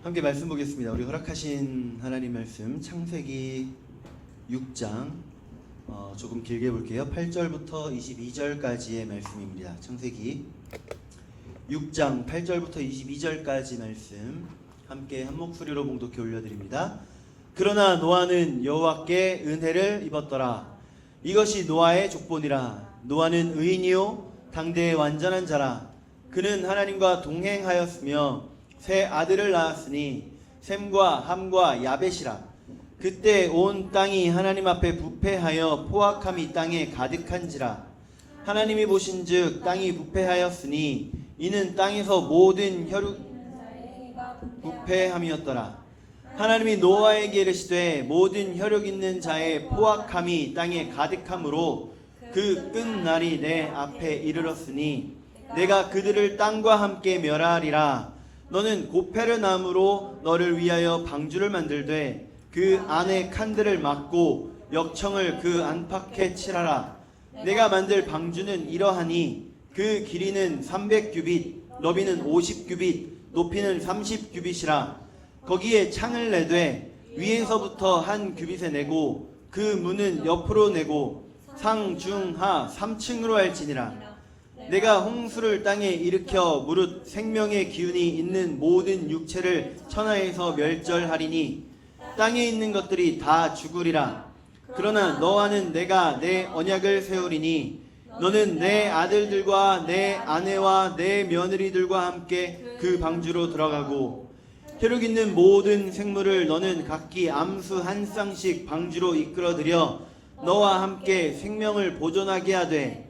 함께 말씀 보겠습니다. 우리 허락하신 하나님 말씀 창세기 6장 조금 길게 볼게요. 8절부터 22절까지의 말씀입니다. 창세기 6장 8절부터 22절까지 말씀 함께 한 목소리로 봉독해 올려드립니다. 그러나 노아는 여호와께 은혜를 입었더라. 이것이 노아의 족본이라. 노아는 의인이요 당대의 완전한 자라. 그는 하나님과 동행하였으며 세 아들을 낳았으니 셈과 함과 야벳이라. 그때 온 땅이 하나님 앞에 부패하여 포악함이 땅에 가득한지라. 하나님이 보신즉 땅이 부패하였으니 이는 땅에서 모든 혈육 부패함이었더라. 하나님이 노아에게 이르시되 모든 혈육 있는 자의 포악함이 땅에 가득함으로 그 끝날이 내 앞에 이르렀으니 내가 그들을 땅과 함께 멸하리라. 너는 고페르 나무로 너를 위하여 방주를 만들되 그 안에 칸들을 막고 역청을 그 안팎에 칠하라. 내가 만들 방주는 이러하니 그 길이는 300규빗, 너비는 50규빗, 높이는 30규빗이라. 거기에 창을 내되 위에서부터 한 규빗에 내고 그 문은 옆으로 내고 상중하 3층으로 할지니라. 내가 홍수를 땅에 일으켜 무릇 생명의 기운이 있는 모든 육체를 천하에서 멸절하리니 땅에 있는 것들이 다 죽으리라. 그러나 너와는 내가 내 언약을 세우리니 너는 내 아들들과 내 아내와 내 며느리들과 함께 그 방주로 들어가고 혈육 있는 모든 생물을 너는 각기 암수 한 쌍씩 방주로 이끌어들여 너와 함께 생명을 보존하게 하되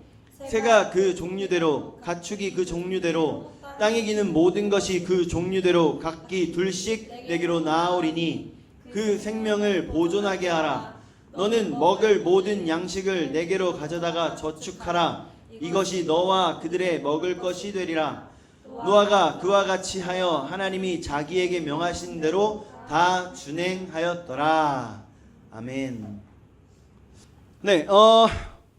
새가 그 종류대로 가축이 그 종류대로 땅에 기는 모든 것이 그 종류대로 각기 둘씩 내게로 나아오리니 그 생명을 보존하게 하라. 너는 먹을 모든 양식을 내게로 가져다가 저축하라. 이것이 너와 그들의 먹을 것이 되리라. 노아가 그와 같이 하여 하나님이 자기에게 명하신 대로 다 준행하였더라. 아멘. 네,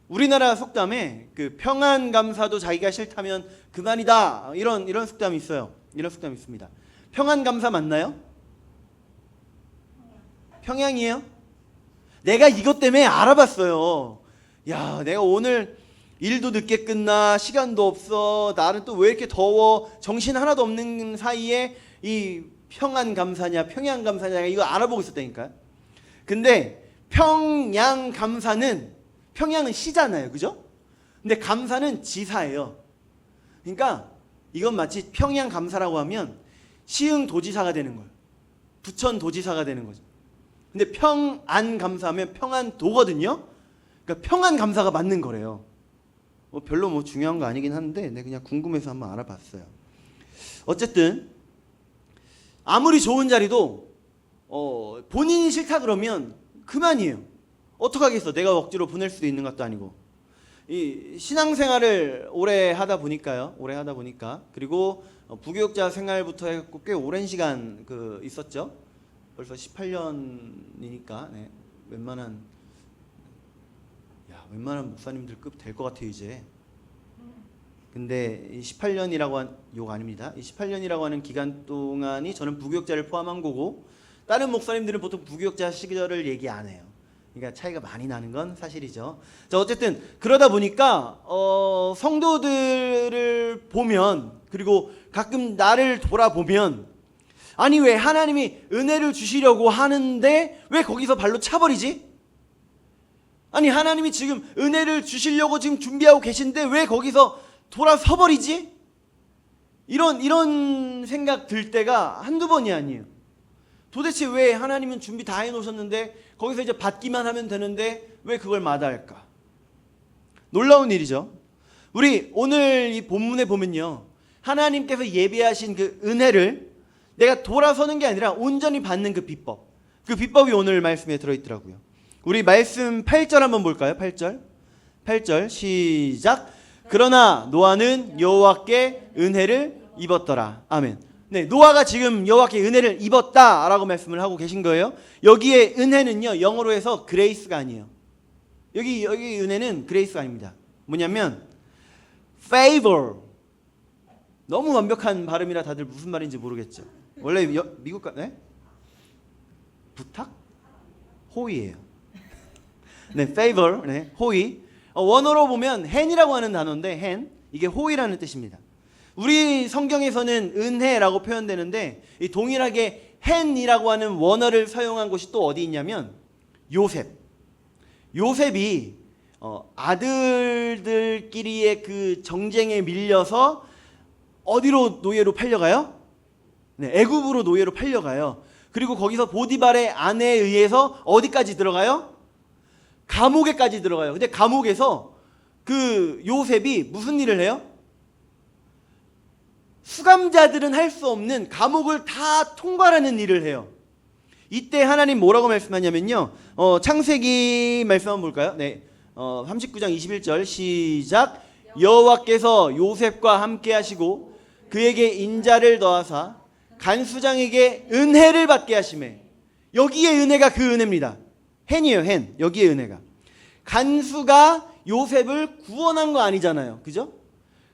우리나라 속담에 그 평안 감사도 자기가 싫다면 그만이다. 이런 속담이 있어요. 이런 속담이 있습니다. 평안 감사 맞나요? 평양이에요? 내가 이것 때문에 알아봤어요. 야, 내가 오늘 일도 늦게 끝나, 시간도 없어, 나는 또 왜 이렇게 더워, 정신 하나도 없는 사이에 이 평안 감사냐, 평양 감사냐, 이거 알아보고 있었다니까요. 근데 평양 감사는, 평양은 시잖아요, 그죠? 근데 감사는 지사예요. 그러니까 이건 마치 평양 감사라고 하면 시흥 도지사가 되는 거예요. 부천 도지사가 되는 거죠. 근데 평안 감사하면 평안도거든요. 그러니까 평안 감사가 맞는 거래요. 별로 중요한 거 아니긴 한데 내가 그냥 궁금해서 한번 알아봤어요. 어쨌든 아무리 좋은 자리도 본인이 싫다 그러면 그만이에요. 어떡하겠어. 내가 억지로 보낼 수도 있는 것도 아니고. 이 신앙생활을 오래 하다 보니까 그리고 부교육자 생활부터 해갖고 꽤 오랜 시간 있었죠. 벌써 18년이니까 네. 웬만한 목사님들 급 될 것 같아요 이제. 근데 이 18년이라고 욕 아닙니다. 이 18년이라고 하는 기간 동안이 저는 부교육자를 포함한 거고 다른 목사님들은 보통 부교육자 시절을 얘기 안 해요. 그러니까 차이가 많이 나는 건 사실이죠. 자, 어쨌든 그러다 보니까 성도들을 보면 그리고 가끔 나를 돌아보면 아니 왜 하나님이 은혜를 주시려고 하는데 왜 거기서 발로 차버리지? 아니 하나님이 지금 은혜를 주시려고 지금 준비하고 계신데 왜 거기서 돌아서 버리지? 이런 생각 들 때가 한두 번이 아니에요. 도대체 왜 하나님은 준비 다 해놓으셨는데 거기서 이제 받기만 하면 되는데 왜 그걸 마다할까? 놀라운 일이죠. 우리 오늘 이 본문에 보면요, 하나님께서 예비하신 그 은혜를 내가 돌아서는 게 아니라 온전히 받는 그 비법이 오늘 말씀에 들어있더라고요. 우리 말씀 8절 한번 볼까요? 8절 시작. 그러나 노아는 여호와께 은혜를 입었더라. 아멘. 네, 노아가 지금 여호와께 은혜를 입었다라고 말씀을 하고 계신 거예요. 여기에 은혜는요, 영어로 해서 그레이스가 아니에요. 여기 은혜는 그레이스가 아닙니다. 뭐냐면 favor. 너무 완벽한 발음이라 다들 무슨 말인지 모르겠죠. 원래 미국 네? 부탁? 호의예요. 네, favor, 네, 호의. 원어로 보면 hand이라고 하는 단어인데 hand 이게 호의라는 뜻입니다. 우리 성경에서는 은혜라고 표현되는데 이 동일하게 hand이라고 하는 원어를 사용한 곳이 또 어디 있냐면 요셉이 아들들끼리의 그 정쟁에 밀려서 어디로 노예로 팔려가요? 네, 애굽으로 노예로 팔려가요. 그리고 거기서 보디발의 아내에 의해서 어디까지 들어가요? 감옥에까지 들어가요. 근데 감옥에서 그 요셉이 무슨 일을 해요? 수감자들은 할 수 없는 감옥을 다 통과하는 일을 해요. 이때 하나님 뭐라고 말씀하냐면요. 창세기 말씀 한번 볼까요? 네, 39장 21절 시작. 여호와께서 요셉과 함께 하시고 그에게 인자를 더하사 간수장에게 은혜를 받게 하시매. 여기에 은혜가 그 은혜입니다. hen이에요, hen. 여기에 은혜가. 간수가 요셉을 구원한 거 아니잖아요. 그죠?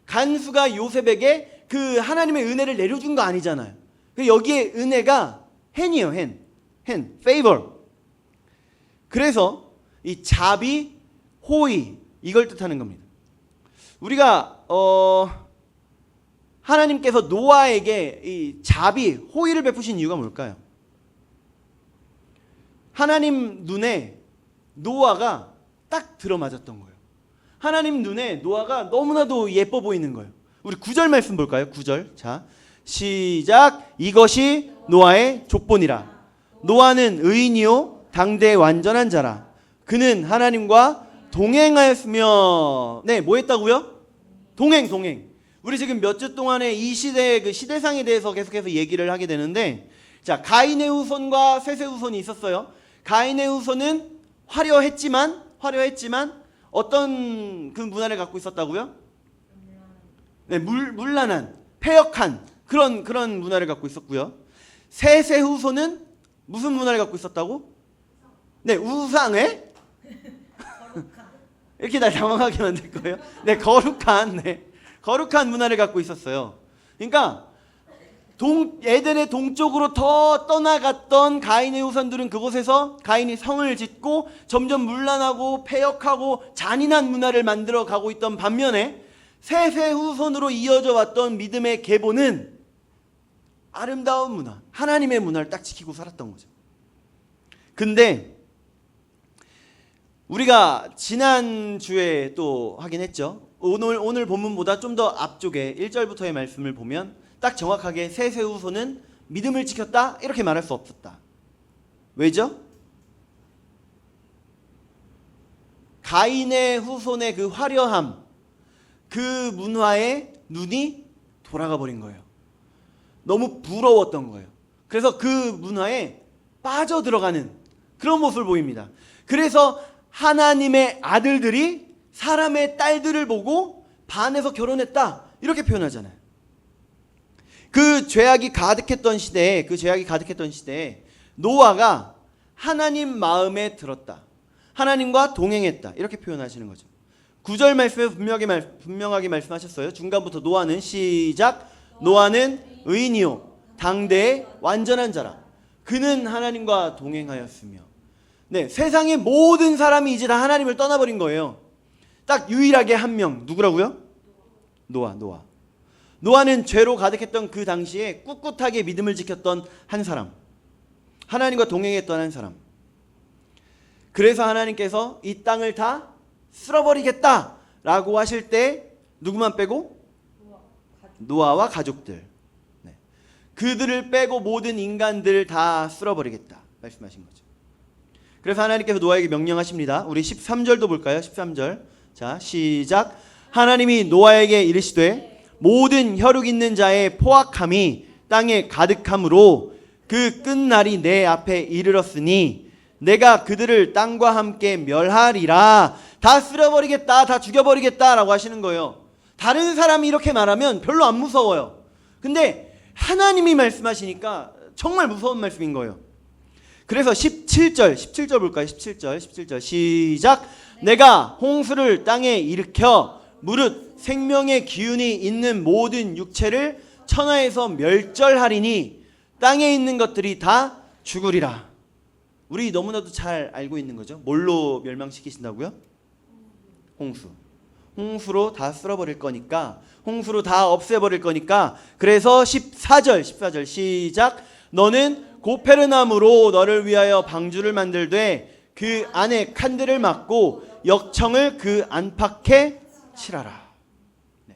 간수가 요셉에게 그 하나님의 은혜를 내려준 거 아니잖아요. 여기에 은혜가 hen이에요, hen. hen, favor. 그래서 이 자비, 호의 이걸 뜻하는 겁니다. 우리가 하나님께서 노아에게 이 자비, 호의를 베푸신 이유가 뭘까요? 하나님 눈에 노아가 딱 들어맞았던 거예요. 하나님 눈에 노아가 너무나도 예뻐 보이는 거예요. 우리 9절 말씀 볼까요? 9절. 자, 시작. 이것이 노아의 족본이라. 노아는 의인이요 당대의 완전한 자라. 그는 하나님과 동행하였으며. 네, 뭐 했다고요? 동행. 우리 지금 몇 주 동안에 이 시대의 그 시대상에 대해서 계속해서 얘기를 하게 되는데, 자, 가인의 후손과 셋의 후손이 있었어요. 가인의 후손은 화려했지만 어떤 그 문화를 갖고 있었다고요? 네, 문란한, 패역한 그런 문화를 갖고 있었고요. 셋의 후손은 무슨 문화를 갖고 있었다고? 네, 우상에 이렇게 날 당황하게 만들 거예요. 네, 거룩한 문화를 갖고 있었어요. 그러니까 에덴의 동쪽으로 더 떠나갔던 가인의 후손들은 그곳에서 가인이 성을 짓고 점점 문란하고 패역하고 잔인한 문화를 만들어 가고 있던 반면에 셋의 후손으로 이어져 왔던 믿음의 계보는 아름다운 문화, 하나님의 문화를 딱 지키고 살았던 거죠. 근데 우리가 지난주에 또 하긴 했죠. 오늘 본문보다 좀 더 앞쪽에 1절부터의 말씀을 보면 딱 정확하게 셋의 후손은 믿음을 지켰다 이렇게 말할 수 없었다. 왜죠? 가인의 후손의 그 화려함, 그 문화에 눈이 돌아가 버린 거예요. 너무 부러웠던 거예요. 그래서 그 문화에 빠져들어가는 그런 모습을 보입니다. 그래서 하나님의 아들들이 사람의 딸들을 보고 반해서 결혼했다 이렇게 표현하잖아요. 그 죄악이 가득했던 시대에 노아가 하나님 마음에 들었다, 하나님과 동행했다 이렇게 표현하시는 거죠. 9절 말씀에 분명하게 말씀하셨어요. 중간부터 노아는 시작. 노아는 의인이요 당대의 완전한 자라. 그는 하나님과 동행하였으며. 네, 세상의 모든 사람이 이제 다 하나님을 떠나버린 거예요. 딱 유일하게 한 명, 누구라고요? 노아는 죄로 가득했던 그 당시에 꿋꿋하게 믿음을 지켰던 한 사람, 하나님과 동행했던 한 사람. 그래서 하나님께서 이 땅을 다 쓸어버리겠다라고 하실 때 누구만 빼고? 노아와 가족들. 네. 그들을 빼고 모든 인간들을 다 쓸어버리겠다 말씀하신 거죠. 그래서 하나님께서 노아에게 명령하십니다. 우리 13절도 볼까요? 13절. 자, 시작. 하나님이 노아에게 이르시되 모든 혈육 있는 자의 포악함이 땅에 가득함으로 그 끝날이 내 앞에 이르렀으니 내가 그들을 땅과 함께 멸하리라. 다 쓸어버리겠다, 다 죽여버리겠다라고 하시는 거예요. 다른 사람이 이렇게 말하면 별로 안 무서워요. 근데 하나님이 말씀하시니까 정말 무서운 말씀인 거예요. 그래서 17절 볼까요? 17절 시작. 내가 홍수를 땅에 일으켜 무릇 생명의 기운이 있는 모든 육체를 천하에서 멸절하리니 땅에 있는 것들이 다 죽으리라. 우리 너무나도 잘 알고 있는 거죠. 뭘로 멸망시키신다고요? 홍수. 홍수로 다 쓸어버릴 거니까, 홍수로 다 없애버릴 거니까. 그래서 14절 시작. 너는 고페르나무로 너를 위하여 방주를 만들되 그 안에 칸들을 막고 역청을 그 안팎에 칠하라. 네.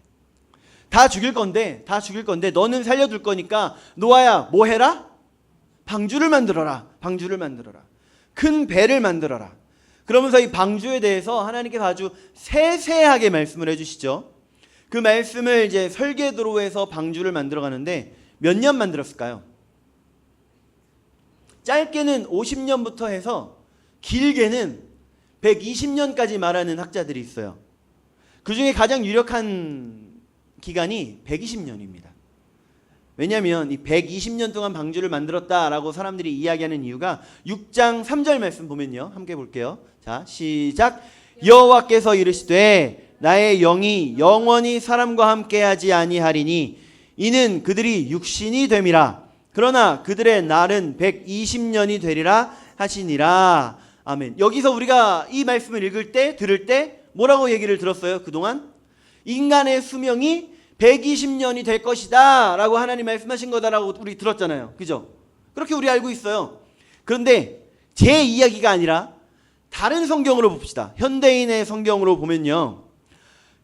다 죽일 건데 너는 살려둘 거니까 노아야 뭐 해라? 방주를 만들어라. 큰 배를 만들어라. 그러면서 이 방주에 대해서 하나님께서 아주 세세하게 말씀을 해주시죠. 그 말씀을 이제 설계도로해서 방주를 만들어 가는데 몇 년 만들었을까요? 짧게는 50년부터 해서 길게는 120년까지 말하는 학자들이 있어요. 그 중에 가장 유력한 기간이 120년입니다. 왜냐하면 이 120년 동안 방주를 만들었다라고 사람들이 이야기하는 이유가 6장 3절 말씀 보면요. 함께 볼게요. 자, 시작. 여호와께서 이르시되 나의 영이 영원히 사람과 함께하지 아니하리니 이는 그들이 육신이 됨이라. 그러나 그들의 날은 120년이 되리라 하시니라. 아멘. 여기서 우리가 이 말씀을 읽을 때 들을 때 뭐라고 얘기를 들었어요? 그동안 인간의 수명이 120년이 될 것이다 라고 하나님 말씀하신 거다라고 우리 들었잖아요. 그죠? 그렇게 우리 알고 있어요. 그런데 제 이야기가 아니라 다른 성경으로 봅시다. 현대인의 성경으로 보면요.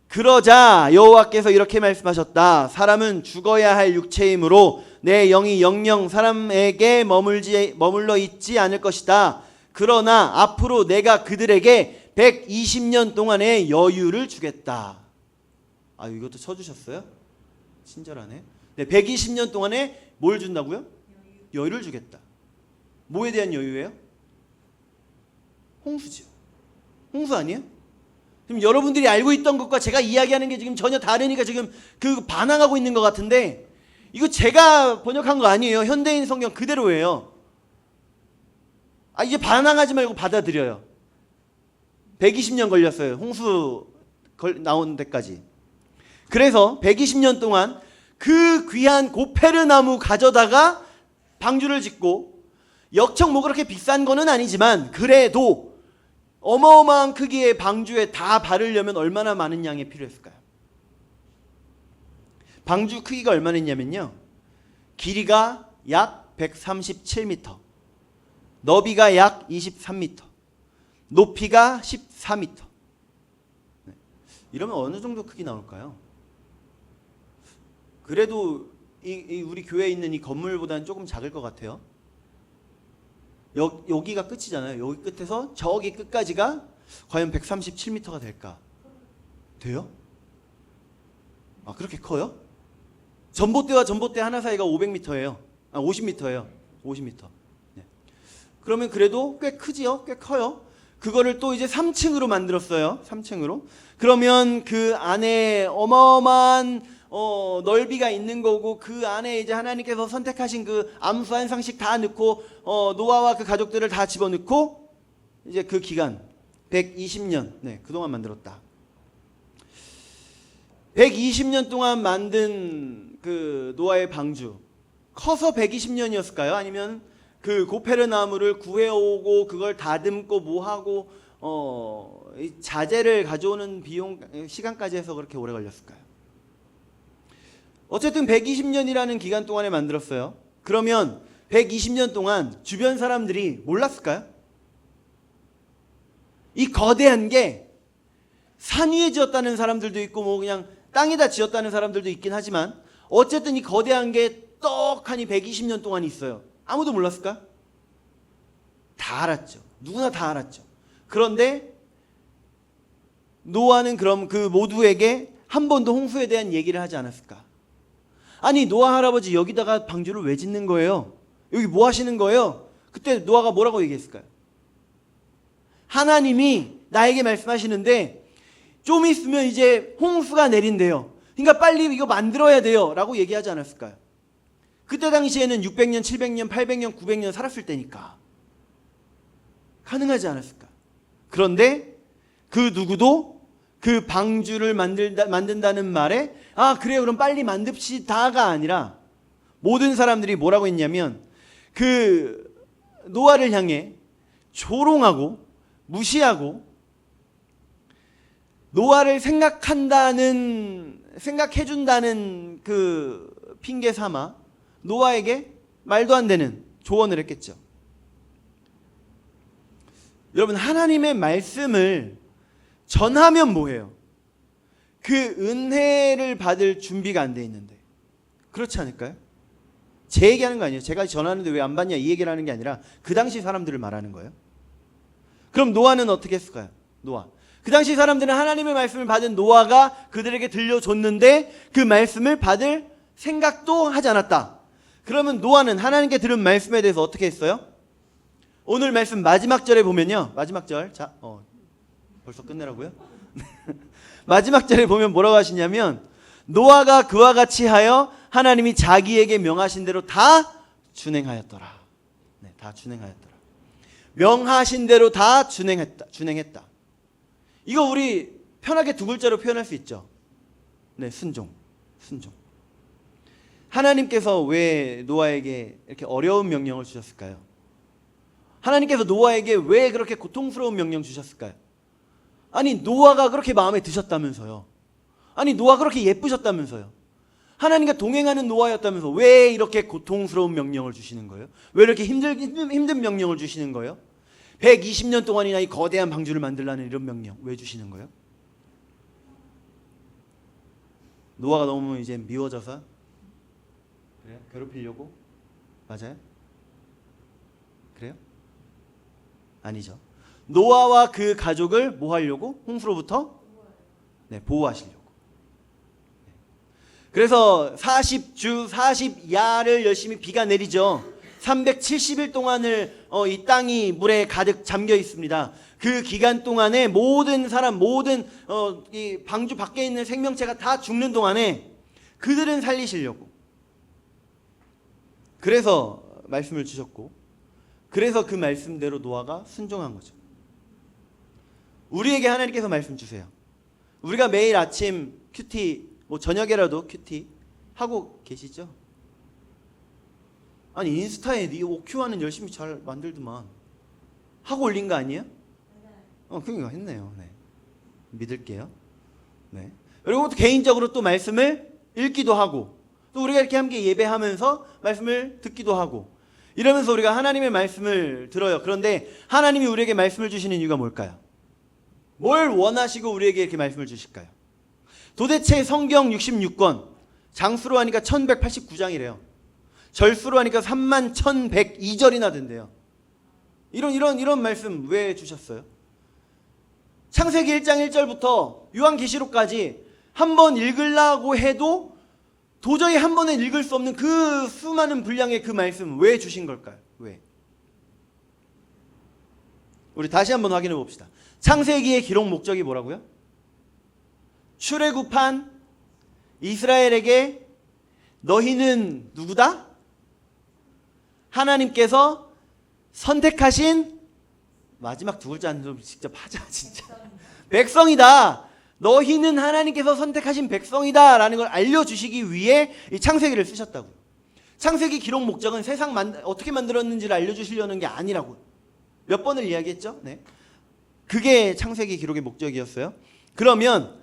그러자 여호와께서 이렇게 말씀하셨다. 사람은 죽어야 할 육체이므로 내 영이 영영 사람에게 머물러 있지 않을 것이다. 그러나 앞으로 내가 그들에게 120년 동안의 여유를 주겠다. 아, 이것도 쳐주셨어요? 친절하네. 네, 120년 동안에 뭘 준다고요? 여유를 주겠다. 뭐에 대한 여유예요? 홍수죠. 홍수 아니에요? 지금 여러분들이 알고 있던 것과 제가 이야기하는 게 지금 전혀 다르니까 지금 그 반항하고 있는 것 같은데, 이거 제가 번역한 거 아니에요. 현대인 성경 그대로예요. 아, 이제 반항하지 말고 받아들여요. 120년 걸렸어요. 홍수 나온 데까지. 그래서 120년 동안 그 귀한 고페르나무 가져다가 방주를 짓고, 역청 뭐 그렇게 비싼 거는 아니지만 그래도 어마어마한 크기의 방주에 다 바르려면 얼마나 많은 양이 필요했을까요? 방주 크기가 얼마나 있냐면요, 길이가 약 137m, 너비가 약 23m, 높이가 14m. 이러면 어느 정도 크기 나올까요? 그래도 우리 교회에 있는 이 건물보다는 조금 작을 것 같아요. 여기가 끝이잖아요. 여기 끝에서 저기 끝까지가 과연 137m가 될까? 돼요? 아, 그렇게 커요? 전봇대와 전봇대 하나 사이가 500m예요. 아, 50m예요. 50m. 네. 그러면 그래도 꽤 크지요? 꽤 커요. 그거를 또 이제 3층으로 만들었어요. 3층으로. 그러면 그 안에 어마어마한 넓이가 있는 거고, 그 안에 이제 하나님께서 선택하신 그 암수 한 상씩 다 넣고, 노아와 그 가족들을 다 집어넣고, 이제 그 기간 120년, 네, 그동안 만들었다. 120년 동안 만든 그 노아의 방주, 커서 120년이었을까요? 아니면 그 고페르나무를 구해오고 그걸 다듬고 뭐하고 자재를 가져오는 비용 시간까지 해서 그렇게 오래 걸렸을까요? 어쨌든 120년이라는 기간 동안에 만들었어요. 그러면 120년 동안 주변 사람들이 몰랐을까요? 이 거대한 게 산 위에 지었다는 사람들도 있고 뭐 그냥 땅에다 지었다는 사람들도 있긴 하지만, 어쨌든 이 거대한 게 떡하니 120년 동안 있어요. 아무도 몰랐을까? 다 알았죠. 누구나 다 알았죠. 그런데 노아는 그럼 그 모두에게 한 번도 홍수에 대한 얘기를 하지 않았을까? 아니, 노아 할아버지 여기다가 방주를 왜 짓는 거예요? 여기 뭐 하시는 거예요? 그때 노아가 뭐라고 얘기했을까요? 하나님이 나에게 말씀하시는데 좀 있으면 이제 홍수가 내린대요. 그러니까 빨리 이거 만들어야 돼요 라고 얘기하지 않았을까요? 그때 당시에는 600년, 700년, 800년, 900년 살았을 때니까 가능하지 않았을까? 그런데 그 누구도 그 방주를 만든다는 말에 아 그래요 그럼 빨리 만듭시다가 아니라 모든 사람들이 뭐라고 했냐면 그 노아를 향해 조롱하고 무시하고 노아를 생각해준다는 그 핑계 삼아 노아에게 말도 안 되는 조언을 했겠죠. 여러분, 하나님의 말씀을 전하면 뭐해요? 그 은혜를 받을 준비가 안 돼 있는데. 그렇지 않을까요? 제 얘기하는 거 아니에요. 제가 전하는데 왜 안 받냐 이 얘기를 하는 게 아니라 그 당시 사람들을 말하는 거예요. 그럼 노아는 어떻게 했을까요? 노아. 그 당시 사람들은 하나님의 말씀을 받은 노아가 그들에게 들려줬는데 그 말씀을 받을 생각도 하지 않았다. 그러면 노아는 하나님께 들은 말씀에 대해서 어떻게 했어요? 오늘 말씀 마지막 절에 보면요. 마지막 절. 자, 벌써 끝내라고요? 마지막 절에 보면 뭐라고 하시냐면 노아가 그와 같이 하여 하나님이 자기에게 명하신 대로 다 준행하였더라. 네, 다 준행하였더라. 명하신 대로 다 준행했다. 이거 우리 편하게 두 글자로 표현할 수 있죠. 네, 순종. 하나님께서 왜 노아에게 이렇게 어려운 명령을 주셨을까요? 하나님께서 노아에게 왜 그렇게 고통스러운 명령 주셨을까요? 아니, 노아가 그렇게 마음에 드셨다면서요. 아니, 노아 그렇게 예쁘셨다면서요. 하나님과 동행하는 노아였다면서 왜 이렇게 고통스러운 명령을 주시는 거예요? 왜 이렇게 힘든 명령을 주시는 거예요? 120년 동안이나 이 거대한 방주를 만들라는 이런 명령 왜 주시는 거예요? 노아가 너무 이제 미워져서 그래요? 괴롭히려고? 맞아요? 그래요? 아니죠. 노아와 그 가족을 뭐 하려고? 홍수로부터? 네, 보호하시려고. 네. 그래서 40주 40야를 열심히 비가 내리죠. 370일 동안을 이 땅이 물에 가득 잠겨 있습니다. 그 기간 동안에 모든 사람, 이 방주 밖에 있는 생명체가 다 죽는 동안에 그들은 살리시려고. 그래서 말씀을 주셨고, 그래서 그 말씀대로 노아가 순종한 거죠. 우리에게 하나님께서 말씀 주세요. 우리가 매일 아침 큐티, 저녁에라도 큐티 하고 계시죠? 아니, 인스타에 네 OQ와는 열심히 잘 만들더만 하고 올린 거 아니에요? 그러니까 했네요. 네. 믿을게요. 네. 그리고 또 개인적으로 또 말씀을 읽기도 하고, 또 우리가 이렇게 함께 예배하면서 말씀을 듣기도 하고, 이러면서 우리가 하나님의 말씀을 들어요. 그런데 하나님이 우리에게 말씀을 주시는 이유가 뭘까요? 뭘 원하시고 우리에게 이렇게 말씀을 주실까요? 도대체 성경 66권, 장수로 하니까 1189장이래요. 절수로 하니까 31,102절이나 된대요. 이런 말씀 왜 주셨어요? 창세기 1장 1절부터 요한계시록까지 한 번 읽으려고 해도 도저히 한 번에 읽을 수 없는 그 수많은 분량의 그 말씀 왜 주신 걸까요? 왜? 우리 다시 한번 확인해 봅시다. 창세기의 기록 목적이 뭐라고요? 출애굽한 이스라엘에게 너희는 누구다? 하나님께서 선택하신, 마지막 두 글자는 좀 직접 하자 진짜. 백성이다. 너희는 하나님께서 선택하신 백성이다 라는 걸 알려주시기 위해 이 창세기를 쓰셨다고요. 창세기 기록 목적은 세상 어떻게 만들었는지를 알려주시려는 게 아니라고요. 몇 번을 이야기했죠? 네. 그게 창세기 기록의 목적이었어요. 그러면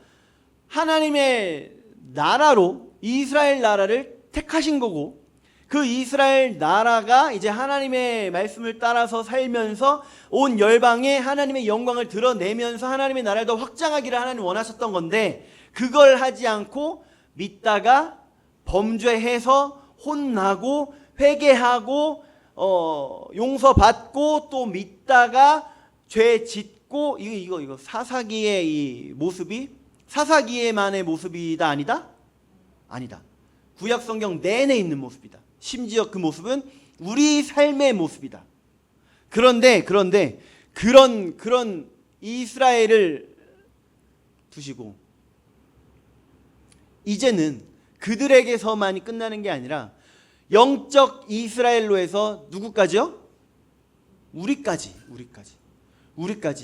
하나님의 나라로 이스라엘 나라를 택하신 거고, 그 이스라엘 나라가 이제 하나님의 말씀을 따라서 살면서 온 열방에 하나님의 영광을 드러내면서 하나님의 나라를 더 확장하기를 하나님 원하셨던 건데, 그걸 하지 않고 믿다가 범죄해서 혼나고 회개하고 용서받고 또 믿다가 죄 짓고, 이거 사사기의 이 모습이 사사기에만의 모습이다 아니다? 아니다. 구약 성경 내내 있는 모습이다. 심지어 그 모습은 우리 삶의 모습이다. 그런데 그런 이스라엘을 두시고 이제는 그들에게서만이 끝나는 게 아니라 영적 이스라엘로 해서 누구까지요? 우리까지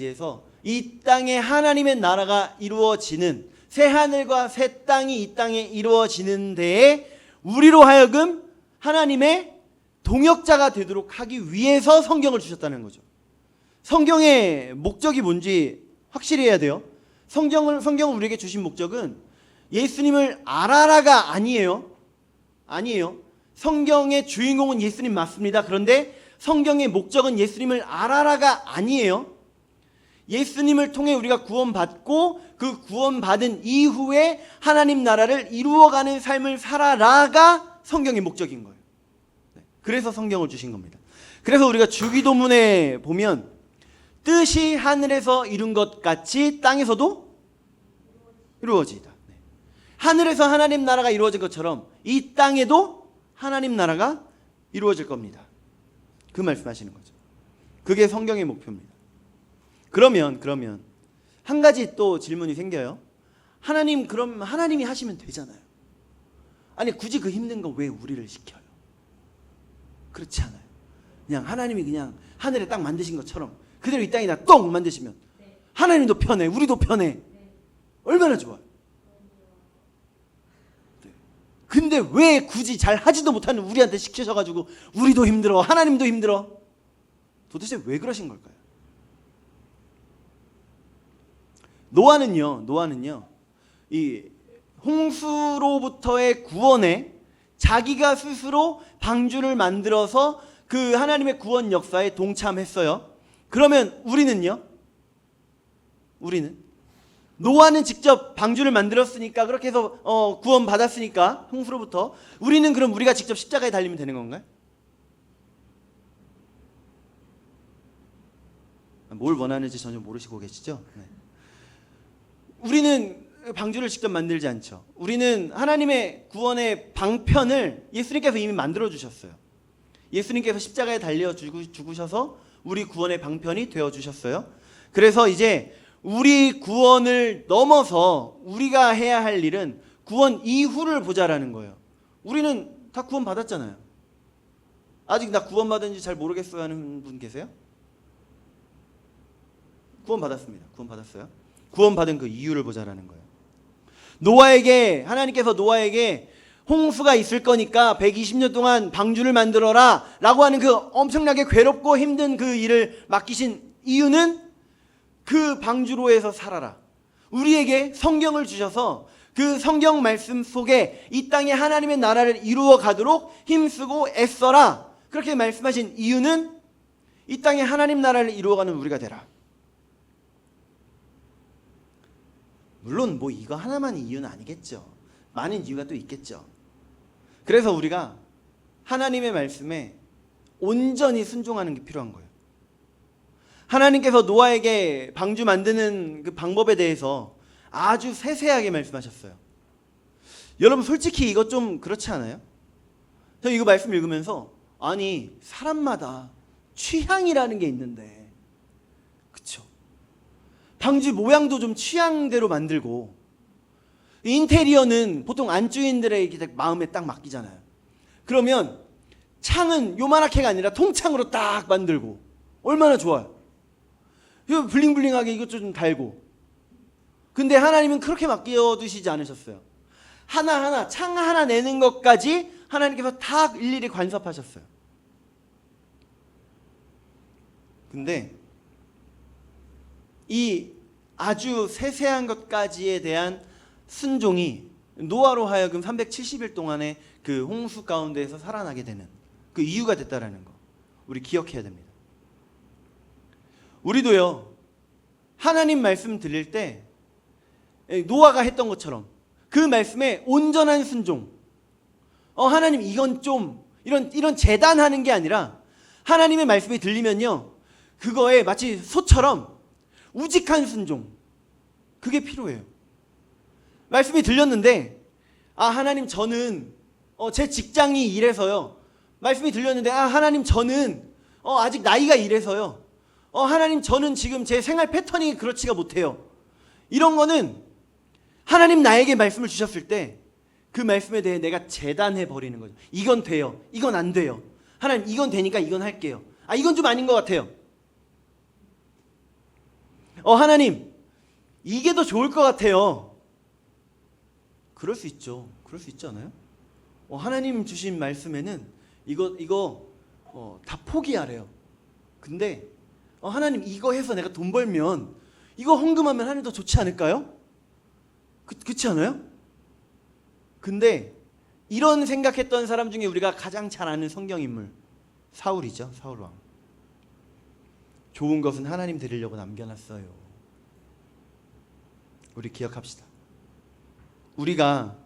해서 이 땅에 하나님의 나라가 이루어지는, 새 하늘과 새 땅이 이 땅에 이루어지는 데에 우리로 하여금 하나님의 동역자가 되도록 하기 위해서 성경을 주셨다는 거죠. 성경의 목적이 뭔지 확실히 해야 돼요. 성경을 우리에게 주신 목적은 예수님을 알아라가 아니에요. 아니에요. 성경의 주인공은 예수님 맞습니다. 그런데 성경의 목적은 예수님을 알아라가 아니에요. 예수님을 통해 우리가 구원받고 그 구원받은 이후에 하나님 나라를 이루어가는 삶을 살아라가 성경의 목적인 거예요. 그래서 성경을 주신 겁니다. 그래서 우리가 주기도문에 보면 뜻이 하늘에서 이룬 것 같이 땅에서도 이루어지다. 하늘에서 하나님 나라가 이루어진 것처럼 이 땅에도 하나님 나라가 이루어질 겁니다. 그 말씀하시는 거죠. 그게 성경의 목표입니다. 그러면 한 가지 또 질문이 생겨요. 그럼 하나님이 하시면 되잖아요. 아니 굳이 그 힘든 거 왜 우리를 시켜요? 그렇지 않아요. 그냥 하나님이 그냥 하늘에 딱 만드신 것처럼 그대로 이 땅에다 똥 만드시면 하나님도 편해, 우리도 편해. 얼마나 좋아요. 근데 왜 굳이 잘 하지도 못하는 우리한테 시키셔가지고 우리도 힘들어, 하나님도 힘들어. 도대체 왜 그러신 걸까요? 노아는요 이 홍수로부터의 구원에 자기가 스스로 방주를 만들어서 그 하나님의 구원 역사에 동참했어요. 그러면 우리는요? 우리는 노아는 직접 방주를 만들었으니까 그렇게 해서 구원 받았으니까 홍수로부터 우리는 그럼 우리가 직접 십자가에 달리면 되는 건가요? 뭘 원하는지 전혀 모르시고 계시죠? 네. 우리는 방주를 직접 만들지 않죠. 우리는 하나님의 구원의 방편을 예수님께서 이미 만들어 주셨어요. 예수님께서 십자가에 달려 죽으셔서 우리 구원의 방편이 되어 주셨어요. 그래서 이제 우리 구원을 넘어서 우리가 해야 할 일은 구원 이후를 보자라는 거예요. 우리는 다 구원 받았잖아요. 아직 나 구원 받은지 잘 모르겠어요 하는 분 계세요? 구원 받았습니다. 구원 받았어요. 구원 받은 그 이유를 보자라는 거예요. 하나님께서 노아에게 홍수가 있을 거니까 120년 동안 방주를 만들어라 라고 하는 그 엄청나게 괴롭고 힘든 그 일을 맡기신 이유는 그 방주로에서 살아라. 우리에게 성경을 주셔서 그 성경 말씀 속에 이 땅에 하나님의 나라를 이루어 가도록 힘쓰고 애써라. 그렇게 말씀하신 이유는 이 땅에 하나님 나라를 이루어가는 우리가 되라. 물론 뭐 이거 하나만의 이유는 아니겠죠. 많은 이유가 또 있겠죠. 그래서 우리가 하나님의 말씀에 온전히 순종하는 게 필요한 거예요. 하나님께서 노아에게 방주 만드는 그 방법에 대해서 아주 세세하게 말씀하셨어요. 여러분 솔직히 이거 좀 그렇지 않아요? 저 이거 말씀 읽으면서 아니 사람마다 취향이라는 게 있는데 그쵸? 방주 모양도 좀 취향대로 만들고 인테리어는 보통 안주인들의 마음에 딱 맡기잖아요. 그러면 창은 요만하게가 아니라 통창으로 딱 만들고 얼마나 좋아요. 이거 블링블링하게 이것 좀 달고. 근데 하나님은 그렇게 맡겨두시지 않으셨어요. 하나하나 창 하나 내는 것까지 하나님께서 다 일일이 간섭하셨어요. 근데 이 아주 세세한 것까지에 대한 순종이 노아로 하여금 370일 동안의 그 홍수 가운데에서 살아나게 되는 그 이유가 됐다라는 거 우리 기억해야 됩니다. 우리도요 하나님 말씀 들릴 때 노아가 했던 것처럼 그 말씀에 온전한 순종. 하나님 이건 좀 이런 재단하는 게 아니라 하나님의 말씀이 들리면요 그거에 마치 소처럼 우직한 순종. 그게 필요해요. 말씀이 들렸는데 하나님 저는 제 직장이 이래서요. 말씀이 들렸는데 하나님 저는 아직 나이가 이래서요. 하나님 저는 지금 제 생활 패턴이 그렇지가 못해요. 이런 거는 하나님 나에게 말씀을 주셨을 때 그 말씀에 대해 내가 재단해 버리는 거죠. 이건 돼요. 이건 안 돼요. 하나님 이건 되니까 이건 할게요. 이건 좀 아닌 것 같아요. 하나님 이게 더 좋을 것 같아요. 그럴 수 있죠. 그럴 수 있지 않아요? 하나님 주신 말씀에는 이거 다 포기하래요. 근데 하나님 이거 해서 내가 돈 벌면 이거 헌금하면 하나님 더 좋지 않을까요? 그렇지 않아요? 근데 이런 생각했던 사람 중에 우리가 가장 잘 아는 성경인물 사울이죠. 사울 왕. 좋은 것은 하나님 드리려고 남겨놨어요. 우리 기억합시다. 우리가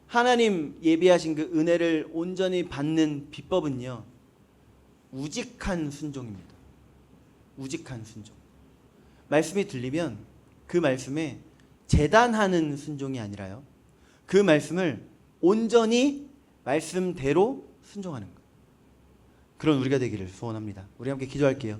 하나님 예비하신 그 은혜를 온전히 받는 비법은요, 우직한 순종입니다. 우직한 순종. 말씀이 들리면 그 말씀에 재단하는 순종이 아니라요, 그 말씀을 온전히 말씀대로 순종하는 것. 그런 우리가 되기를 소원합니다. 우리 함께 기도할게요.